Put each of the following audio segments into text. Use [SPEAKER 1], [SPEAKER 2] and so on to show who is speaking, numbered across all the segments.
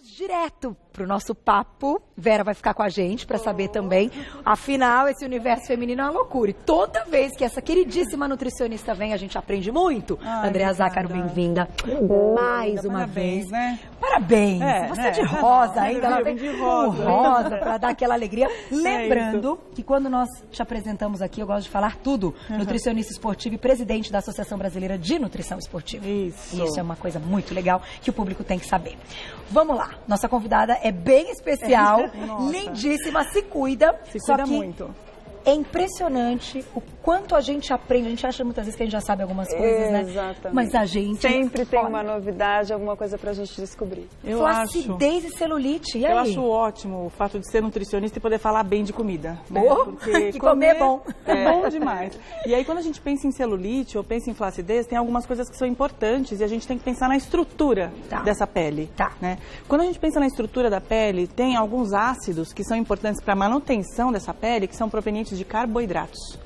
[SPEAKER 1] Direto pro nosso papo. Vera vai ficar com a gente para saber também. Afinal, esse universo feminino é uma loucura. E toda vez que essa queridíssima nutricionista vem, a gente aprende muito. Andréa Zácaro, bem-vinda mais uma vez.
[SPEAKER 2] Né?
[SPEAKER 1] Parabéns. Você é de rosa ainda. Ela vem
[SPEAKER 2] de rosa.
[SPEAKER 1] rosa para dar aquela alegria. Lembrando que quando nós te apresentamos aqui, eu gosto de falar tudo. Nutricionista esportiva e presidente da Associação Brasileira de Nutrição Esportiva. Isso é uma coisa muito legal que o público tem que saber. Vamos lá. Nossa convidada é bem especial, lindíssima, se cuida.
[SPEAKER 2] Se cuida muito.
[SPEAKER 1] É impressionante o quanto a gente aprende. A gente acha muitas vezes que a gente já sabe algumas coisas, né?
[SPEAKER 3] Exatamente.
[SPEAKER 1] Mas a gente...
[SPEAKER 3] Sempre tem uma novidade, alguma coisa pra gente descobrir.
[SPEAKER 1] Flacidez e celulite, e aí?
[SPEAKER 2] Eu acho ótimo o fato de ser nutricionista e poder falar bem de comida. Né?
[SPEAKER 1] Porque comer é bom.
[SPEAKER 2] É bom demais. E aí, quando a gente pensa em celulite ou pensa em flacidez, tem algumas coisas que são importantes e a gente tem que pensar na estrutura dessa pele. Né? Quando a gente pensa na estrutura da pele, tem alguns ácidos que são importantes para a manutenção dessa pele, que são provenientes de carboidratos.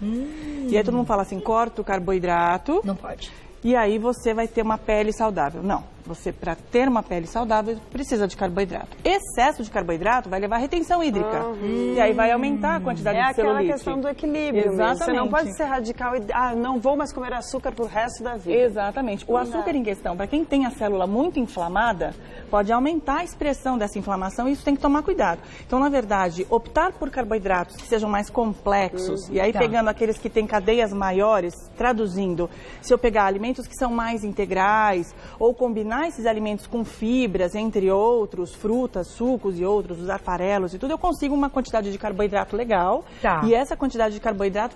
[SPEAKER 2] E aí todo mundo fala assim, corta o carboidrato.
[SPEAKER 1] Não pode.
[SPEAKER 2] E aí você vai ter uma pele saudável. Não. Você, para ter uma pele saudável, precisa de carboidrato. Excesso de carboidrato vai levar à retenção hídrica. E aí vai aumentar a quantidade de celulite.
[SPEAKER 3] É aquela questão do equilíbrio.
[SPEAKER 2] Exatamente.
[SPEAKER 3] Mesmo. Você não pode ser radical e não vou mais comer açúcar pro resto da vida.
[SPEAKER 2] Exatamente. O açúcar em questão, para quem tem a célula muito inflamada, pode aumentar a expressão dessa inflamação e isso tem que tomar cuidado. Então, na verdade, optar por carboidratos que sejam mais complexos, e aí pegando aqueles que têm cadeias maiores, traduzindo, se eu pegar alimentos que são mais integrais, ou combinar esses alimentos com fibras, entre outros, frutas, sucos e outros, os farelos e tudo, eu consigo uma quantidade de carboidrato legal. E essa quantidade de carboidrato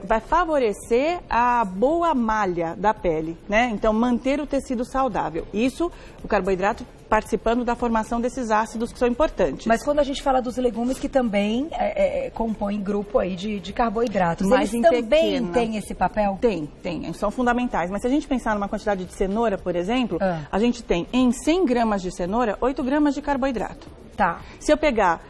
[SPEAKER 2] vai favorecer a boa malha da pele, né? Então, manter o tecido saudável. Isso, o carboidrato participando da formação desses ácidos que são importantes.
[SPEAKER 1] Mas quando a gente fala dos legumes que também compõem grupo aí de carboidratos,
[SPEAKER 2] mas
[SPEAKER 1] eles também têm esse papel?
[SPEAKER 2] Tem, são fundamentais. Mas se a gente pensar numa quantidade de cenoura, por exemplo, a gente tem em 100 gramas de cenoura, 8 gramas de carboidrato. Se eu pegar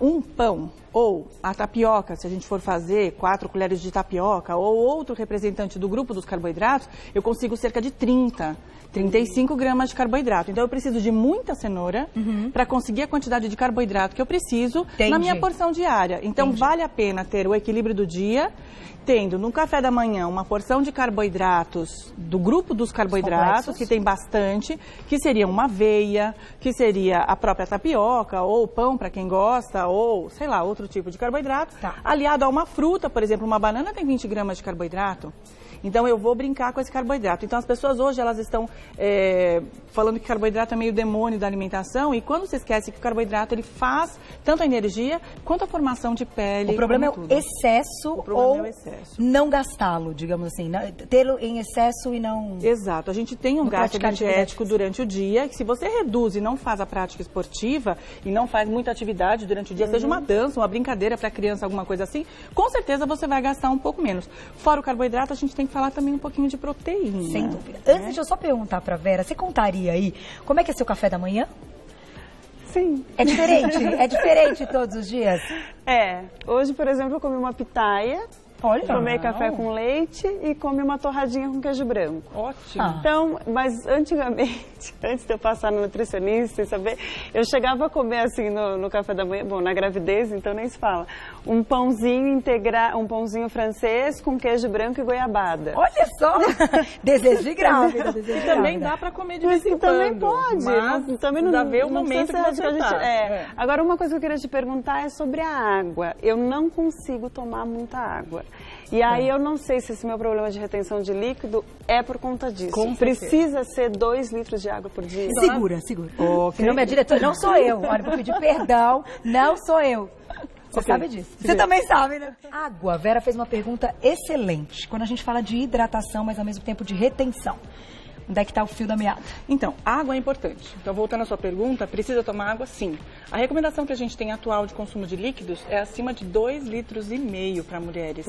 [SPEAKER 2] um pão ou a tapioca, se a gente for fazer 4 colheres de tapioca ou outro representante do grupo dos carboidratos, eu consigo cerca de 35 gramas de carboidrato. Então, eu preciso de muita cenoura para conseguir a quantidade de carboidrato que eu preciso na minha porção diária. Então, vale a pena ter o equilíbrio do dia, tendo no café da manhã uma porção de carboidratos do grupo dos carboidratos, que tem bastante, que seria uma aveia, que seria a própria tapioca, ou pão para quem gosta, ou, sei lá, outro tipo de carboidrato, aliado a uma fruta, por exemplo, uma banana tem 20 gramas de carboidrato. Então, eu vou brincar com esse carboidrato. Então, as pessoas hoje, elas estão falando que carboidrato é meio demônio da alimentação, e quando se esquece que o carboidrato, ele faz tanto a energia quanto a formação de pele.
[SPEAKER 1] O problema é o excesso ou não gastá-lo, digamos assim, tê-lo em excesso e não...
[SPEAKER 2] Exato. A gente tem um gasto energético durante o dia, que se você reduz e não faz a prática esportiva, e não faz muita atividade durante o dia, seja uma dança, uma brincadeira para criança, alguma coisa assim, com certeza você vai gastar um pouco menos. Fora o carboidrato, a gente tem que falar também um pouquinho de proteína.
[SPEAKER 1] Sem dúvida. Antes, deixa eu só perguntar pra Vera, você contaria aí como é que é seu café da manhã?
[SPEAKER 3] Sim.
[SPEAKER 1] É diferente? É diferente todos os dias?
[SPEAKER 3] Hoje, por exemplo, eu comi uma pitaia. Tomei café com leite e comi uma torradinha com queijo branco.
[SPEAKER 2] Ótimo.
[SPEAKER 3] Então, mas antigamente, antes de eu passar no nutricionista e saber, eu chegava a comer assim no café da manhã, bom, na gravidez, então nem se fala, um pãozinho integral, um pãozinho francês com queijo branco e goiabada.
[SPEAKER 1] Olha só! Desejo de grávida.
[SPEAKER 2] E também dá para comer de vez em quando.
[SPEAKER 3] Também pode.
[SPEAKER 2] Mas
[SPEAKER 3] também não
[SPEAKER 2] ver o momento que você
[SPEAKER 3] Agora, uma coisa que eu queria te perguntar é sobre a água. Eu não consigo tomar muita água. E aí eu não sei se esse meu problema de retenção de líquido é por conta disso. Precisa ser 2 litros de água por dia.
[SPEAKER 1] Segura. Senão minha diretora, não sou eu. Olha, vou pedir perdão, não sou eu. Você sabe disso. Você também sabe, né? Água. A Vera fez uma pergunta excelente. Quando a gente fala de hidratação, mas ao mesmo tempo de retenção. Onde é que está o fio da meada?
[SPEAKER 2] Então, água é importante. Então, voltando à sua pergunta, precisa tomar água sim. A recomendação que a gente tem atual de consumo de líquidos é acima de 2,5 litros para mulheres.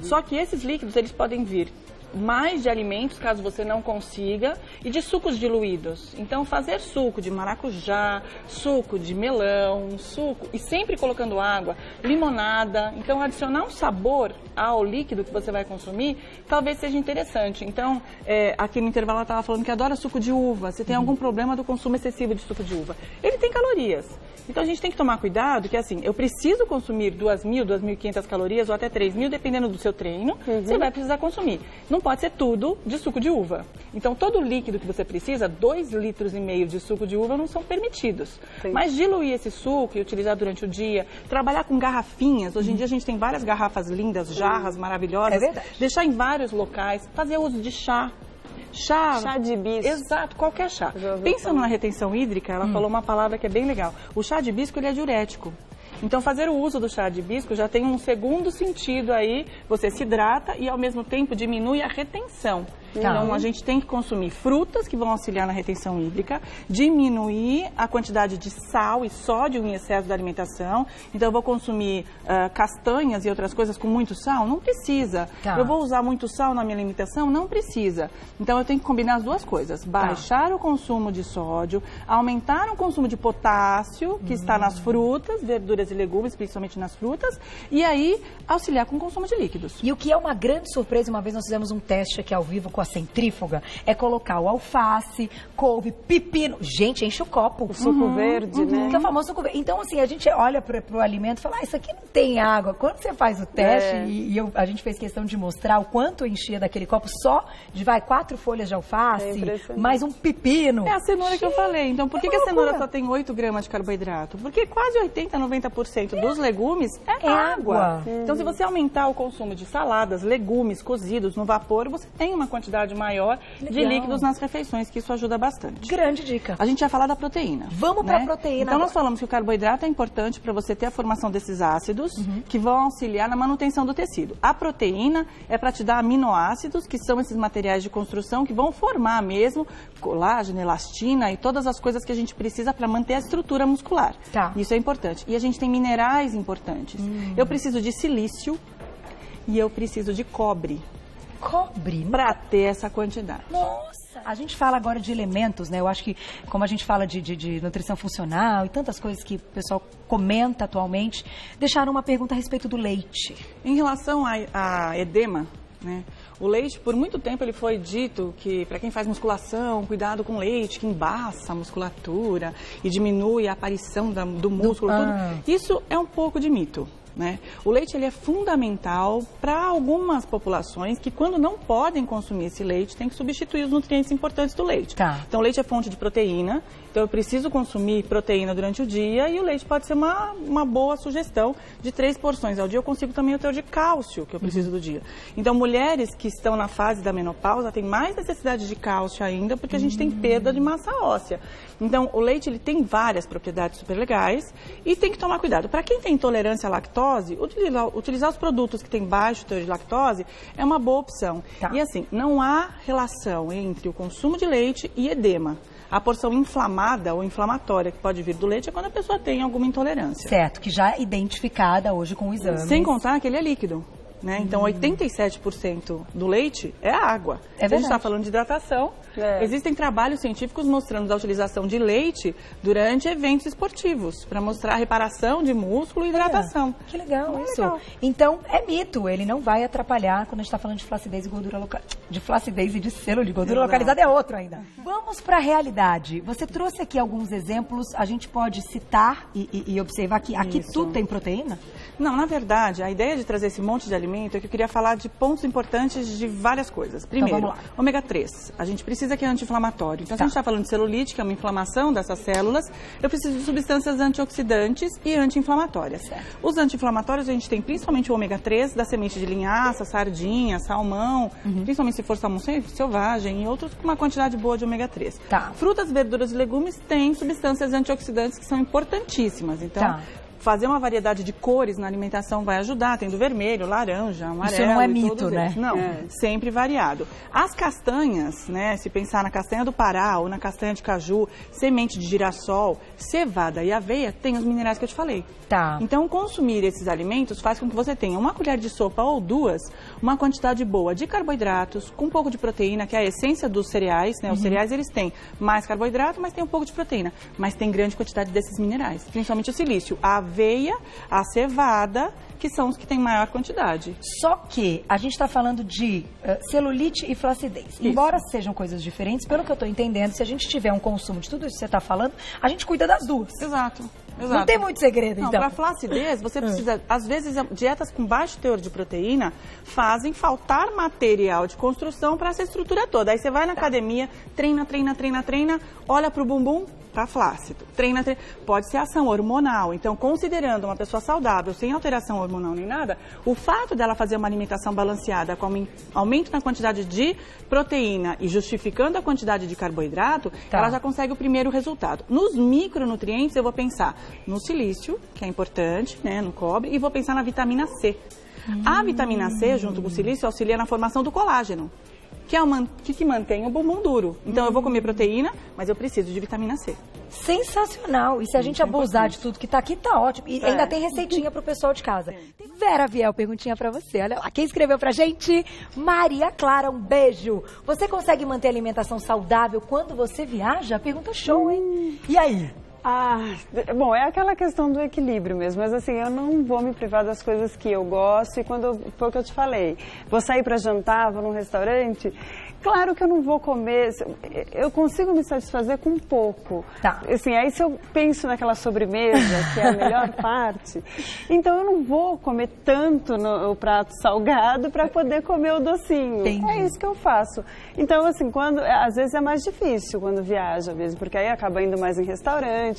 [SPEAKER 2] Só que esses líquidos, eles podem vir mais de alimentos, caso você não consiga, e de sucos diluídos. Então, fazer suco de maracujá, suco de melão, suco, e sempre colocando água, limonada. Então, adicionar um sabor ao líquido que você vai consumir, talvez seja interessante. Então, aqui no intervalo ela estava falando que adora suco de uva. Se tem algum problema do consumo excessivo de suco de uva. Ele tem calorias. Então, a gente tem que tomar cuidado que, assim, eu preciso consumir 2.000, 2.500 calorias ou até 3.000, dependendo do seu treino, você vai precisar consumir. Não pode ser tudo de suco de uva. Então, todo o líquido que você precisa, 2,5 litros de suco de uva não são permitidos. Sim. Mas diluir esse suco e utilizar durante o dia, trabalhar com garrafinhas. Hoje em dia a gente tem várias garrafas lindas, jarras maravilhosas.
[SPEAKER 1] É verdade.
[SPEAKER 2] Deixar em vários locais, fazer uso de chá. Chá
[SPEAKER 3] de hibisco.
[SPEAKER 2] Exato, qualquer chá. Pensa na retenção hídrica, ela falou uma palavra que é bem legal. O chá de hibisco, ele é diurético. Então, fazer o uso do chá de hibisco já tem um segundo sentido aí, você se hidrata e, ao mesmo tempo, diminui a retenção. Então, a gente tem que consumir frutas que vão auxiliar na retenção hídrica, diminuir a quantidade de sal e sódio em excesso da alimentação. Então, eu vou consumir castanhas e outras coisas com muito sal? Não precisa. Eu vou usar muito sal na minha alimentação? Não precisa. Então, eu tenho que combinar as duas coisas. Baixar o consumo de sódio, aumentar o consumo de potássio, que está nas frutas, verduras e legumes, principalmente nas frutas, e aí auxiliar com o consumo de líquidos.
[SPEAKER 1] E o que é uma grande surpresa, uma vez nós fizemos um teste aqui ao vivo com a centrífuga, é colocar o alface, couve, pepino. Gente, enche o copo.
[SPEAKER 3] O suco verde, né?
[SPEAKER 1] Que é o famoso suco verde. Então, assim, a gente olha pro alimento e fala, isso aqui não tem água. Quando você faz o teste, a gente fez questão de mostrar o quanto enchia daquele copo só de, 4 folhas de alface, mais um pepino.
[SPEAKER 2] É a cenoura que eu falei. Então, por que a cenoura só tem 8 gramas de carboidrato? Porque quase 80, 90% dos legumes é água. Então, se você aumentar o consumo de saladas, legumes cozidos no vapor, você tem uma quantidade maior de líquidos nas refeições, que isso ajuda bastante.
[SPEAKER 1] Grande dica.
[SPEAKER 2] A gente vai falar da proteína.
[SPEAKER 1] Vamos para a proteína.
[SPEAKER 2] Então, nós falamos que o carboidrato é importante para você ter a formação desses ácidos, que vão auxiliar na manutenção do tecido. A proteína é para te dar aminoácidos, que são esses materiais de construção que vão formar mesmo colágeno, elastina e todas as coisas que a gente precisa para manter a estrutura muscular. Isso é importante. E a gente tem minerais importantes. Eu preciso de silício e eu preciso de cobre.
[SPEAKER 1] Cobre?
[SPEAKER 2] Para ter essa quantidade.
[SPEAKER 1] Nossa! A gente fala agora de elementos, né? Eu acho que, como a gente fala de nutrição funcional e tantas coisas que o pessoal comenta atualmente, deixaram uma pergunta a respeito do leite.
[SPEAKER 2] Em relação a edema, né? O leite, por muito tempo, ele foi dito que, para quem faz musculação, cuidado com leite, que embaça a musculatura e diminui a aparição do músculo, tudo. Isso é um pouco de mito. Né? O leite ele é fundamental para algumas populações que, quando não podem consumir esse leite, tem que substituir os nutrientes importantes do leite. Então, o leite é fonte de proteína, então eu preciso consumir proteína durante o dia e o leite pode ser uma boa sugestão de 3 porções ao dia. Eu consigo também o teor de cálcio que eu preciso do dia. Então, mulheres que estão na fase da menopausa têm mais necessidade de cálcio ainda, porque a gente tem perda de massa óssea. Então, o leite ele tem várias propriedades super legais e tem que tomar cuidado. Para quem tem intolerância à lactose, utilizar os produtos que têm baixo teor de lactose é uma boa opção. E assim, não há relação entre o consumo de leite e edema. A porção inflamada ou inflamatória que pode vir do leite é quando a pessoa tem alguma intolerância.
[SPEAKER 1] Certo, que já é identificada hoje com o exame.
[SPEAKER 2] Sem contar que ele é líquido. Né? Então, 87% do leite é água. Se a gente está falando de hidratação, existem trabalhos científicos mostrando a utilização de leite durante eventos esportivos, para mostrar a reparação de músculo e hidratação.
[SPEAKER 1] Que legal isso. Legal. Então, é mito, ele não vai atrapalhar quando a gente está falando de flacidez e gordura de flacidez e de celulite. Gordura localizada é outro ainda. Vamos para a realidade. Você trouxe aqui alguns exemplos, a gente pode citar e observar que aqui tudo tem proteína?
[SPEAKER 2] Não, na verdade, a ideia de trazer esse monte de alimento é que eu queria falar de pontos importantes de várias coisas. Primeiro, ômega 3. A gente precisa que é anti-inflamatório. Então, se a gente está falando de celulite, que é uma inflamação dessas células, eu preciso de substâncias antioxidantes e anti-inflamatórias. Os anti-inflamatórios a gente tem principalmente o ômega 3 da semente de linhaça, sardinha, salmão, principalmente se for salmão selvagem e outros com uma quantidade boa de ômega 3. Frutas, verduras e legumes têm substâncias antioxidantes que são importantíssimas. Então, fazer uma variedade de cores na alimentação vai ajudar, tendo vermelho, laranja, amarelo.
[SPEAKER 1] Isso não é mito, né?
[SPEAKER 2] Não, sempre variado. As castanhas, né, se pensar na castanha do Pará ou na castanha de caju, semente de girassol, cevada e aveia, tem os minerais que eu te falei.
[SPEAKER 1] Tá.
[SPEAKER 2] Então, consumir esses alimentos faz com que você tenha uma colher de sopa ou duas, uma quantidade boa de carboidratos, com um pouco de proteína, que é a essência dos cereais, né? Os cereais, eles têm mais carboidrato, mas tem um pouco de proteína. Mas tem grande quantidade desses minerais, principalmente o silício. A aveia, a cevada, que são os que têm maior quantidade.
[SPEAKER 1] Só que a gente está falando de celulite e flacidez. Isso. Embora sejam coisas diferentes, pelo que eu estou entendendo, se a gente tiver um consumo de tudo isso que você está falando, a gente cuida das duas.
[SPEAKER 2] Exato.
[SPEAKER 1] Não tem muito segredo, então.
[SPEAKER 2] Para flacidez, você precisa, às vezes, dietas com baixo teor de proteína fazem faltar material de construção para essa estrutura toda. Aí você vai na academia, treina, olha para o bumbum, tá flácido. Treina. Pode ser ação hormonal. Então, considerando uma pessoa saudável, sem alteração hormonal nem nada, o fato dela fazer uma alimentação balanceada com aumento na quantidade de proteína e justificando a quantidade de carboidrato, ela já consegue o primeiro resultado. Nos micronutrientes, eu vou pensar no silício, que é importante, né, no cobre, e vou pensar na vitamina C. A vitamina C, junto com o silício, auxilia na formação do colágeno, que é que mantém o bumbum duro. Então, eu vou comer proteína, mas eu preciso de vitamina C.
[SPEAKER 1] Sensacional! E se a gente abusar de tudo que tá aqui, tá ótimo. E ainda tem receitinha pro pessoal de casa. Vera Viel, perguntinha pra você. Olha lá, quem escreveu pra gente? Maria Clara, um beijo. Você consegue manter a alimentação saudável quando você viaja? Pergunta show, hein? E aí?
[SPEAKER 3] Bom, é aquela questão do equilíbrio mesmo, mas assim, eu não vou me privar das coisas que eu gosto e foi o que eu te falei, vou sair para jantar, vou num restaurante, claro que eu não vou comer, eu consigo me satisfazer com pouco. Assim, aí se eu penso naquela sobremesa, que é a melhor parte, então eu não vou comer tanto no prato salgado para poder comer o docinho.
[SPEAKER 1] Entendi.
[SPEAKER 3] É isso que eu faço. Então, assim, às vezes é mais difícil quando viaja mesmo, porque aí acaba indo mais em restaurante,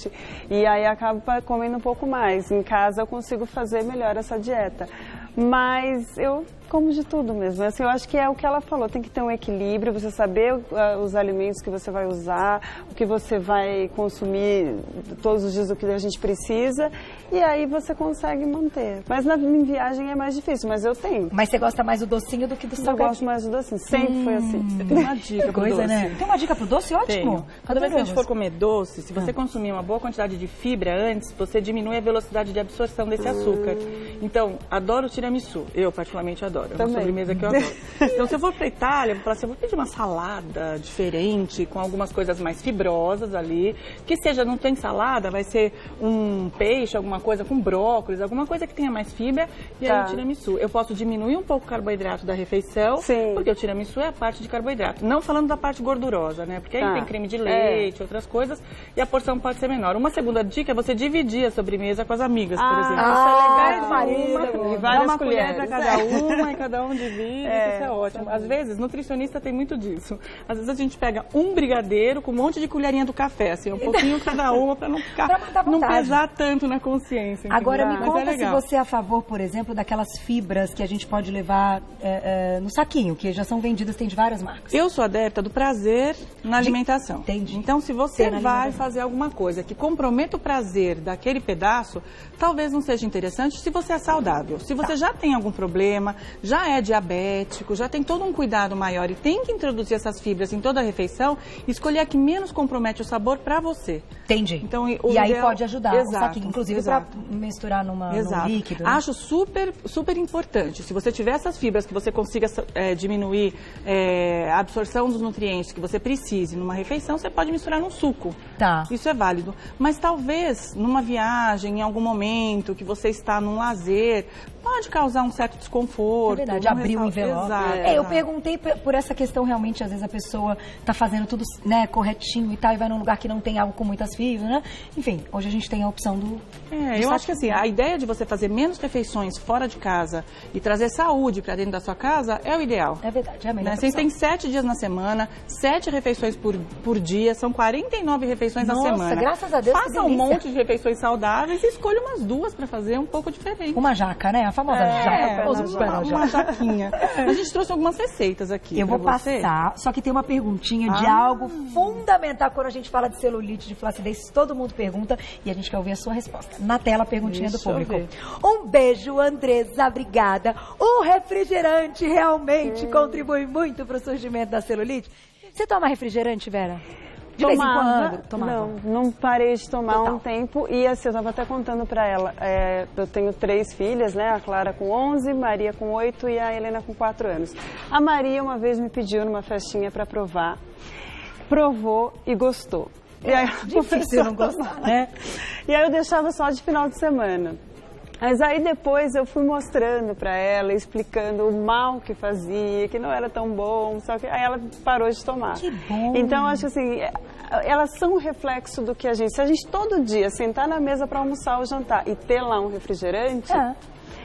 [SPEAKER 3] e aí acaba comendo um pouco mais. Em casa eu consigo fazer melhor essa dieta. Mas eu como de tudo mesmo. Assim, eu acho que é o que ela falou, tem que ter um equilíbrio, você saber os alimentos que você vai usar, o que você vai consumir todos os dias, o que a gente precisa, e aí você consegue manter. Mas em viagem é mais difícil, mas eu tenho.
[SPEAKER 1] Mas você gosta mais do docinho do que do salgadinho?
[SPEAKER 3] Eu gosto mais do docinho, sempre foi assim.
[SPEAKER 2] Eu tenho uma dica pro doce.
[SPEAKER 1] Né? Tem uma dica pro doce? Ótimo.
[SPEAKER 2] Tenho. Cada vez que a gente for comer doce, se você consumir uma boa quantidade de fibra antes, você diminui a velocidade de absorção desse açúcar. Então, adoro tiramisu. Eu, particularmente, adoro. É uma sobremesa que eu adoro. Então, se eu for pra Itália, eu vou falar assim, eu vou pedir uma salada diferente, com algumas coisas mais fibrosas ali. Que seja, não tem salada, vai ser um peixe, alguma coisa com brócolis, alguma coisa que tenha mais fibra, e aí o tiramisu. Eu posso diminuir um pouco o carboidrato da refeição, porque o tiramisu é a parte de carboidrato. Não falando da parte gordurosa, né? Porque aí tem creme de leite, outras coisas, e a porção pode ser menor. Uma segunda dica é você dividir a sobremesa com as amigas, por exemplo.
[SPEAKER 3] Isso é legal, marido,
[SPEAKER 2] dá uma colher para cada uma e cada um divide, isso é ótimo. Às vezes, nutricionista tem muito disso. Às vezes a gente pega um brigadeiro com um monte de colherinha do café, assim, um pouquinho cada uma para não ficar, não pesar tanto na consciência.
[SPEAKER 1] Agora me conta se você é a favor, por exemplo, daquelas fibras que a gente pode levar no saquinho, que já são vendidas, tem de várias marcas.
[SPEAKER 2] Eu sou adepta do prazer na alimentação.
[SPEAKER 1] Entendi.
[SPEAKER 2] Então, se você vai fazer alguma coisa que comprometa o prazer daquele pedaço, talvez não seja interessante se você é saudável. Se você já tem algum problema, já é diabético, já tem todo um cuidado maior e tem que introduzir essas fibras em toda a refeição, escolher a que menos compromete o sabor para você.
[SPEAKER 1] Entendi.
[SPEAKER 2] Então,
[SPEAKER 1] e aí pode ajudar o saquinho, inclusive para misturar num líquido. Né?
[SPEAKER 2] Acho super, super importante. Se você tiver essas fibras que você consiga diminuir a absorção dos nutrientes que você precise numa refeição, você pode misturar num suco. Isso é válido. Mas talvez numa viagem, em algum momento que você está num lazer, pode causar um certo desconforto.
[SPEAKER 1] É verdade, abrir o envelope. Eu perguntei por essa questão, realmente, às vezes a pessoa está fazendo tudo corretinho e tal, e vai num lugar que não tem algo com muitas fibras, né? Enfim, hoje a gente tem a opção do
[SPEAKER 2] eu acho que assim, a ideia de você fazer menos refeições fora de casa e trazer saúde para dentro da sua casa é o ideal.
[SPEAKER 1] É verdade, é a melhor opção.
[SPEAKER 2] Você tem 7 dias na semana, 7 refeições por dia, são 49 refeições na semana.
[SPEAKER 1] Nossa, graças a Deus,
[SPEAKER 2] faça um monte de refeições saudáveis e escolha umas 2 para fazer um pouco diferente.
[SPEAKER 1] Uma jaca, né? A famosa
[SPEAKER 2] Uma jaquinha. A gente trouxe algumas receitas aqui.
[SPEAKER 1] Eu vou passar, só que tem uma perguntinha de algo fundamental quando a gente fala de celulite, de flacidez, todo mundo pergunta e a gente quer ouvir a sua resposta. Na tela, a perguntinha do público. Um beijo, Andressa, obrigada. O refrigerante realmente contribui muito para o surgimento da celulite? Você toma refrigerante, Vera? De vez em quando?
[SPEAKER 3] Tomava. Não parei de tomar há um tempo. E assim, eu estava até contando para ela, eu tenho 3 filhas, né? A Clara com 11, Maria com 8 e a Helena com 4 anos. A Maria uma vez me pediu numa festinha para provar, provou e gostou. E aí,
[SPEAKER 1] difícil não gostar, né?
[SPEAKER 3] E aí eu deixava só de final de semana. Mas aí depois eu fui mostrando para ela, explicando o mal que fazia, que não era tão bom, só que aí ela parou de tomar.
[SPEAKER 1] Que bom!
[SPEAKER 3] Então, acho assim, elas são um reflexo do que a gente... Se a gente todo dia sentar na mesa para almoçar ou jantar e ter lá um refrigerante...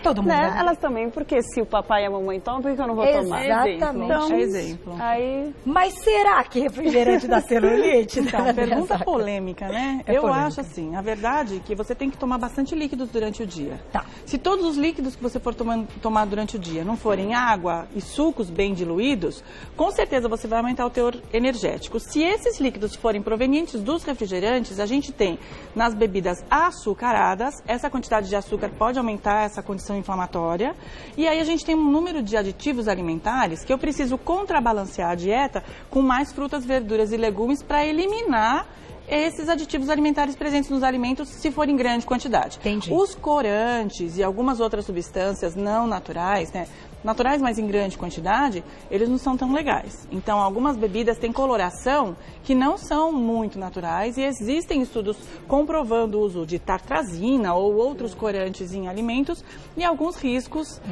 [SPEAKER 1] Todo mundo.
[SPEAKER 3] Né? Elas também, porque se o papai e a mamãe tomam, por que eu não vou tomar?
[SPEAKER 1] Exatamente.
[SPEAKER 3] Então,
[SPEAKER 2] exemplo.
[SPEAKER 3] Aí...
[SPEAKER 1] Mas será que refrigerante dá celulite?
[SPEAKER 2] Então, pergunta polêmica, né?
[SPEAKER 1] É
[SPEAKER 2] eu
[SPEAKER 1] polêmica.
[SPEAKER 2] acho assim, a verdade é que você tem que tomar bastante líquidos durante o dia.
[SPEAKER 1] Tá.
[SPEAKER 2] Se todos os líquidos que você for tomar durante o dia não forem água e sucos bem diluídos, com certeza você vai aumentar o teor energético. Se esses líquidos forem provenientes dos refrigerantes, a gente tem nas bebidas açucaradas, essa quantidade de açúcar pode aumentar essa condição inflamatória, e aí a gente tem um número de aditivos alimentares que eu preciso contrabalancear a dieta com mais frutas, verduras e legumes para eliminar esses aditivos alimentares presentes nos alimentos, se for em grande quantidade.
[SPEAKER 1] Entendi.
[SPEAKER 2] Os corantes e algumas outras substâncias não naturais, né? Naturais, mas em grande quantidade, eles não são tão legais. Então, algumas bebidas têm coloração que não são muito naturais e existem estudos comprovando o uso de tartrazina ou outros corantes em alimentos e alguns riscos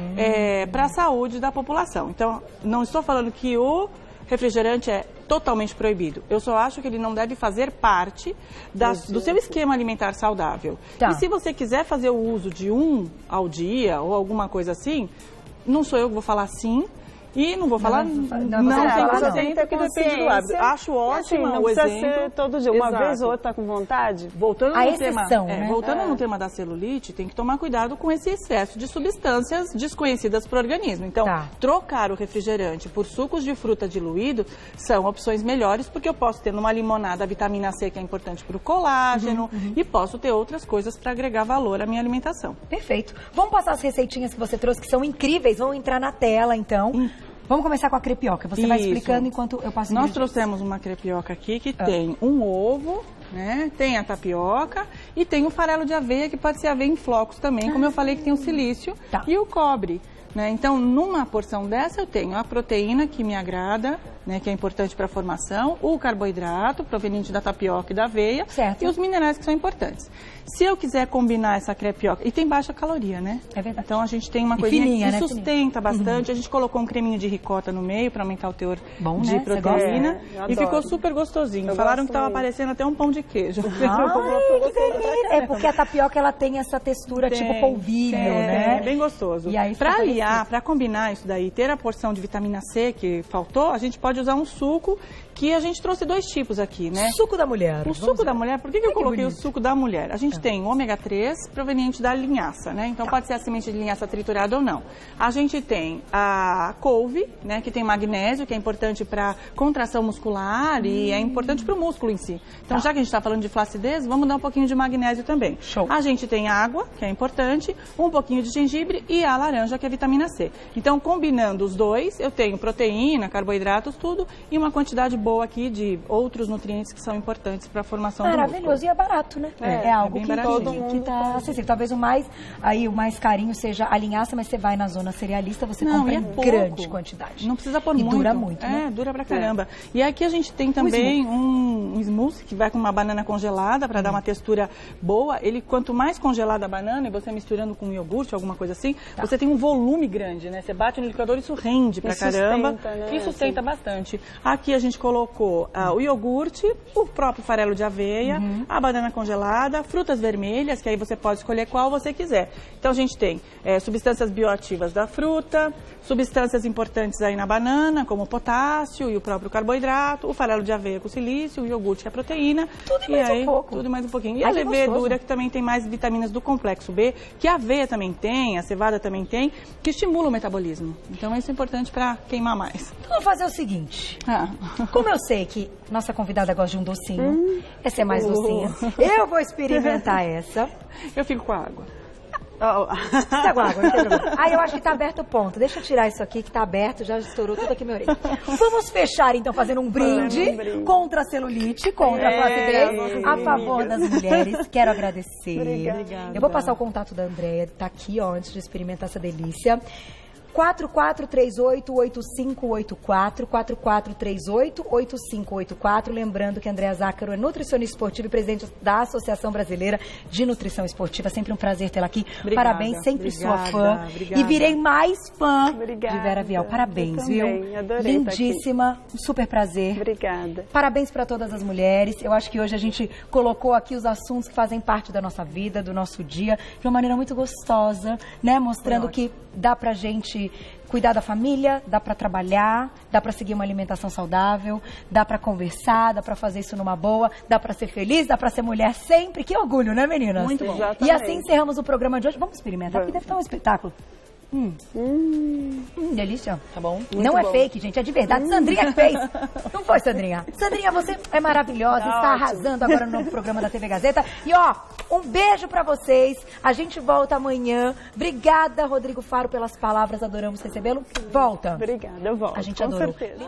[SPEAKER 2] para a saúde da população. Então, não estou falando que o refrigerante é totalmente proibido. Eu só acho que ele não deve fazer parte do seu esquema alimentar saudável.
[SPEAKER 1] Tá.
[SPEAKER 2] E se você quiser fazer o uso de um ao dia ou alguma coisa assim, não sou eu que vou falar sim. E não vou falar, não tem porque depende do hábito. Acho ótimo
[SPEAKER 3] assim,
[SPEAKER 2] o exemplo.
[SPEAKER 3] Ser todo dia, uma
[SPEAKER 2] Exato.
[SPEAKER 3] vez ou outra com vontade.
[SPEAKER 2] Voltando
[SPEAKER 1] A
[SPEAKER 2] no
[SPEAKER 1] exceção,
[SPEAKER 2] tema,
[SPEAKER 1] né?
[SPEAKER 2] voltando no tema da celulite, tem que tomar cuidado com esse excesso de substâncias desconhecidas para o organismo. Então, trocar o refrigerante por sucos de fruta diluído são opções melhores, porque eu posso ter numa limonada a vitamina C, que é importante para o colágeno, e posso ter outras coisas para agregar valor à minha alimentação.
[SPEAKER 1] Perfeito. Vamos passar as receitinhas que você trouxe, que são incríveis. Vão entrar na tela, então. Vamos começar com a crepioca. Você vai explicando enquanto eu passo.
[SPEAKER 2] Nós trouxemos uma crepioca aqui que tem um ovo, né? Tem a tapioca e tem o farelo de aveia, que pode ser aveia em flocos também, como eu falei, que tem o silício e o cobre. Né? Então, numa porção dessa eu tenho a proteína, que me agrada, né, que é importante para a formação, o carboidrato, proveniente da tapioca e da aveia, e os minerais que são importantes. Se eu quiser combinar essa crepioca, e tem baixa caloria, né?
[SPEAKER 1] É verdade.
[SPEAKER 2] Então, a gente tem uma coisinha que sustenta bastante. A gente colocou um creminho de ricota no meio para aumentar o teor de proteína. E ficou super gostosinho. Falaram que estava parecendo até um pão de queijo.
[SPEAKER 1] É porque a tapioca ela tem essa textura tipo polvilho, né?
[SPEAKER 2] É bem gostoso.
[SPEAKER 1] E aí,
[SPEAKER 2] para aliar, para combinar isso daí, ter a porção de vitamina C que faltou, a gente pode usar um suco, que a gente trouxe 2 tipos aqui, né?
[SPEAKER 1] Suco da mulher.
[SPEAKER 2] O suco da mulher, por que eu coloquei o suco da mulher? A gente tem o ômega 3 proveniente da linhaça, né? Então pode ser a semente de linhaça triturada ou não. A gente tem a couve, né? Que tem magnésio, que é importante para contração muscular e é importante para o músculo em si. Então já que a gente está falando de flacidez, vamos dar um pouquinho de magnésio também.
[SPEAKER 1] Show.
[SPEAKER 2] A gente tem água, que é importante, um pouquinho de gengibre e a laranja, que é vitamina C. Então combinando os dois, eu tenho proteína, carboidratos, tudo, e uma quantidade boa aqui de outros nutrientes que são importantes para a formação do músculo.
[SPEAKER 1] Maravilhoso, e é barato, né? É algo
[SPEAKER 2] bem
[SPEAKER 1] que todo mundo tá acessível. Talvez o mais carinho seja a linhaça, mas você vai na zona cerealista, você compra em grande quantidade.
[SPEAKER 2] Não precisa pôr muito.
[SPEAKER 1] E dura muito, né?
[SPEAKER 2] Dura pra caramba. E aqui a gente tem também um smoothie que vai com uma banana congelada para dar uma textura boa. Ele, quanto mais congelada a banana, e você misturando com iogurte, alguma coisa assim, você tem um volume grande, né? Você bate no liquidificador, isso rende pra caramba.
[SPEAKER 3] Sustenta, né?
[SPEAKER 2] E sustenta bastante. Aqui a gente colocou colocou o iogurte, o próprio farelo de aveia, a banana congelada, frutas vermelhas, que aí você pode escolher qual você quiser. Então a gente tem substâncias bioativas da fruta, substâncias importantes aí na banana, como o potássio e o próprio carboidrato, o farelo de aveia com silício, o iogurte que é proteína.
[SPEAKER 1] Tudo e mais um pouco.
[SPEAKER 2] Tudo mais um pouquinho. E a levedura, que também tem mais vitaminas do complexo B, que a aveia também tem, a cevada também tem, que estimula o metabolismo. Então isso é importante para queimar mais.
[SPEAKER 1] Então vamos fazer o seguinte. Como eu sei que nossa convidada gosta de um docinho, essa é mais docinha, eu vou experimentar essa.
[SPEAKER 2] Eu fico com a água.
[SPEAKER 1] Tá com água, não tem problema. Eu acho que tá aberto o ponto. Deixa eu tirar isso aqui que tá aberto, já estourou tudo aqui minha orelha. Vamos fechar então fazendo um brinde contra a celulite, contra a flacidez, a favor das mulheres. Quero agradecer.
[SPEAKER 2] Obrigada.
[SPEAKER 1] Eu vou passar o contato da Andréia, tá aqui ó, antes de experimentar essa delícia. 4438-8584, 4438-8584. Lembrando que Andréa Zácaro é nutricionista esportiva e presidente da Associação Brasileira de Nutrição Esportiva. Sempre um prazer tê-la aqui.
[SPEAKER 2] Obrigada,
[SPEAKER 1] parabéns, sempre sua fã. E virei mais fã de Vera Viel. Parabéns, viu?
[SPEAKER 3] Adorei.
[SPEAKER 1] Lindíssima, um super prazer.
[SPEAKER 3] Obrigada.
[SPEAKER 1] Parabéns para todas as mulheres. Eu acho que hoje a gente colocou aqui os assuntos que fazem parte da nossa vida, do nosso dia, de uma maneira muito gostosa, né? Mostrando que dá pra gente cuidar da família, dá pra trabalhar, dá pra seguir uma alimentação saudável, dá pra conversar, dá pra fazer isso numa boa, dá pra ser feliz, dá pra ser mulher sempre. Que orgulho, né, meninas?
[SPEAKER 2] Muito bom.
[SPEAKER 1] E assim encerramos o programa de hoje. Vamos experimentar, porque deve estar um espetáculo. Delícia.
[SPEAKER 2] Tá bom?
[SPEAKER 1] Não é fake, gente, é de verdade. Sandrinha que fez. Não foi, Sandrinha? Sandrinha, você é maravilhosa, está arrasando agora no novo programa da TV Gazeta. E ó, um beijo pra vocês. A gente volta amanhã. Obrigada, Rodrigo Faro, pelas palavras. Adoramos recebê-lo. Volta.
[SPEAKER 3] Obrigada, eu volto.
[SPEAKER 1] A gente
[SPEAKER 3] com
[SPEAKER 1] adorou.
[SPEAKER 3] certeza.